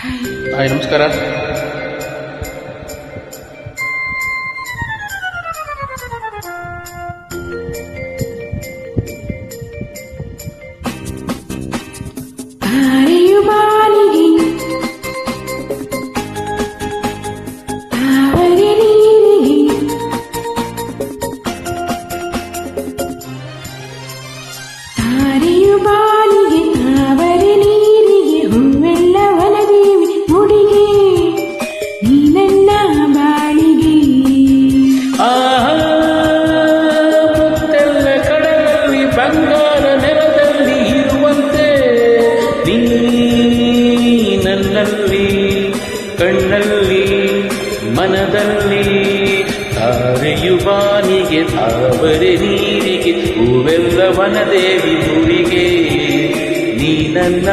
Hi, ನಮಸ್ಕಾರ. ತಾರೆಯು ಬಾನಿಗೆ ತಾವರೆ ನೀರಿಗೆ ತಾರೆಯು ಬಾನಿಗೆ ತಾವರೆ ನೀರಿಗೆ ಹೂವೆಲ್ಲ ವನದೇವಿ ಮುಡಿಗೆ ನೀ ನನ್ನ ಬಾಳಿಗೆ ಮುತ್ತೆಲ್ಲ ಕಡಲಲ್ಲಿ ಬಂಗಾರ ನೆಲದಲ್ಲಿ ಇರುವಂತೆ ನೀ ನನ್ನಲ್ಲಿ ಕಣ್ಣಲ್ಲಿ ಮನದಲ್ಲಿ ತಾರೆಯು ಬಾನಿಗೆ ತಾವರೆ ನೀರಿಗೆ ಹೂವೆಲ್ಲ ವನದೇವಿ ಮುಡಿಗೆ ನೀ ನನ್ನ